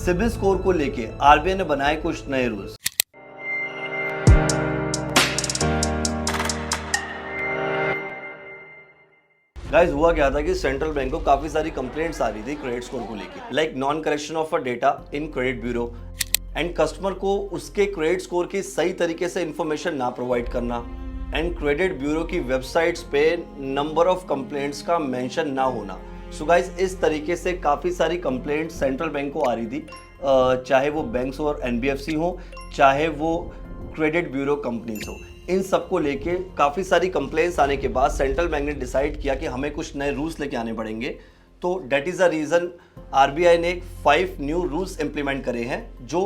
CIBIL score को लेके RBI ने बनाए कुछ नए रूल्स। गाइस हुआ क्या था कि सेंट्रल बैंक को काफी सारी कंप्लेंट्स आ रही थी क्रेडिट स्कोर को लेके, like non correction of a data in credit bureau and customer को उसके क्रेडिट स्कोर की सही तरीके से इंफॉर्मेशन ना प्रोवाइड करना एंड क्रेडिट ब्यूरो की वेबसाइट्स पे नंबर ऑफ कंप्लेंट्स का मेंशन ना होना। सो गाइस इस तरीके से काफ़ी सारी कंप्लेंट्स सेंट्रल बैंक को आ रही थी, चाहे वो बैंक्स और एनबीएफसी हो, चाहे वो क्रेडिट ब्यूरो कंपनीज हो। इन सबको लेके काफ़ी सारी कंप्लेंट्स आने के बाद सेंट्रल बैंक ने डिसाइड किया कि हमें कुछ नए रूल्स लेके आने पड़ेंगे। तो that is a reason RBI ने 5 न्यू रूल्स इंप्लीमेंट करे हैं जो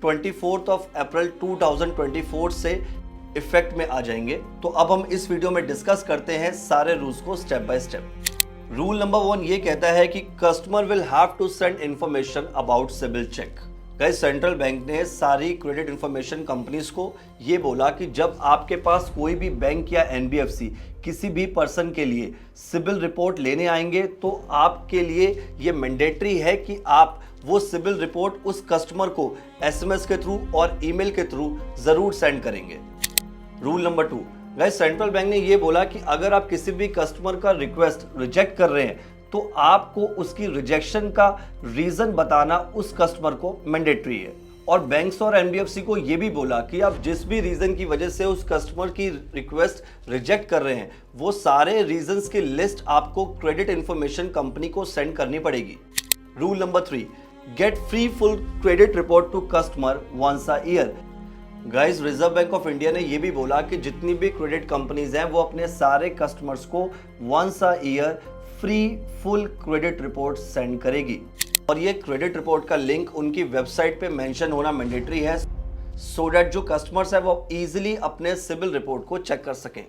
24 अप्रैल 2024 से इफेक्ट में आ जाएंगे। तो अब हम इस वीडियो में डिस्कस करते हैं सारे रूल्स को step by step. Rule number 1 ये कहता है कि customer will have to send information about CIBIL check. Guys central bank ने सारी क्रेडिट इंफॉर्मेशन कंपनीज को ये बोला कि जब आपके पास कोई भी बैंक या एनबीएफसी किसी भी पर्सन के लिए सिबिल रिपोर्ट लेने आएंगे तो आपके लिए ये मैंडेटरी है कि आप वो सिबिल रिपोर्ट उस कस्टमर को एसएमएस के थ्रू और ईमेल के थ्रू जरूर सेंड करेंगे। Rule number 2 guys central bank ने ये बोला कि अगर आप किसी भी कस्टमर का रिक्वेस्ट रिजेक्ट कर रहे हैं तो आपको उसकी रिजेक्शन का रीजन बताना उस कस्टमर को मैंडेटरी है। और बैंक्स और एनबीएफसी को ये भी बोला कि आप जिस भी रीजन की वजह से उस कस्टमर की रिक्वेस्ट रिजेक्ट कर रहे हैं वो सारे रीजंस की लिस्ट आपको क्रेडिट इंफॉर्मेशन कंपनी को सेंड करनी पड़ेगी। Rule number 3 get free full credit report to customer once a year. Guys reserve bank of India ने यह भी बोला कि जितनी भी क्रेडिट कंपनीज हैं वो अपने सारे कस्टमर्स को once a year free full credit report send करेगी और ये क्रेडिट रिपोर्ट का लिंक उनकी वेबसाइट पे मेंशन होना मैंडेटरी है सो दैट जो कस्टमर्स है वो इजीली अपने सिबिल रिपोर्ट को चेक कर सकें।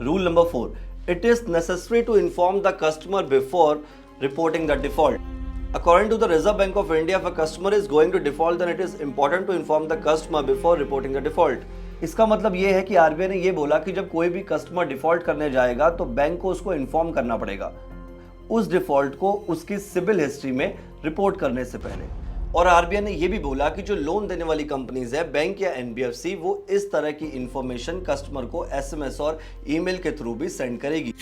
Rule number 4 it is necessary to inform the customer before reporting the default. According to the Reserve Bank of India, if a customer is going to default, then it is important to inform the customer before reporting the default. इसका मतलब ये है कि RBI ने ये बोला कि जब कोई भी कस्टमर डिफॉल्ट करने जाएगा तो बैंक को उसको इन्फॉर्म करना पड़ेगा उस डिफॉल्ट को उसकी सिबिल हिस्ट्री में रिपोर्ट करने से पहले। और आरबीआई ने ये भी बोला कि जो लोन देने वाली कंपनीज है बैंक या एनबीएफसी वो इस तरह की इंफॉर्मेशन कस्टमर को एसएमएस और ईमेल के थ्रू भी सेंड करेगी।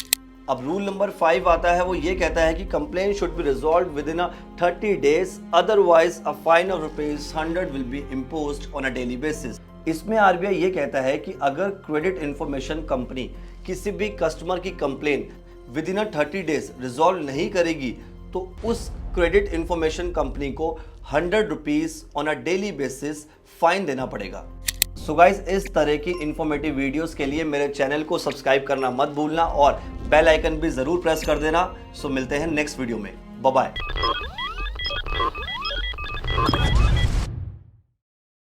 अब रूल नंबर 5 आता है, वो ये कहता है कि complaint should be resolve with in 30 days, otherwise a fine of ₹100 will be imposed on a daily basis. इसमें आरबीआई ये कहता है कि अगर क्रेडिट इंफॉर्मेशन कंपनी किसी भी कस्टमर की complaint with in 30 days resolve नहीं करेगी तो उस क्रेडिट इंफॉर्मेशन कंपनी को ₹100 on a daily basis fine देना पड़ेगा। सो गाइस इस तरह की इंफॉर्मेटिव वीडियोस के लिए मेरे चैनल को सब्सक्राइब करना मत भूलना और बेल आइकन भी जरूर प्रेस कर देना। सो मिलते हैं नेक्स्ट वीडियो में, बाय बाय।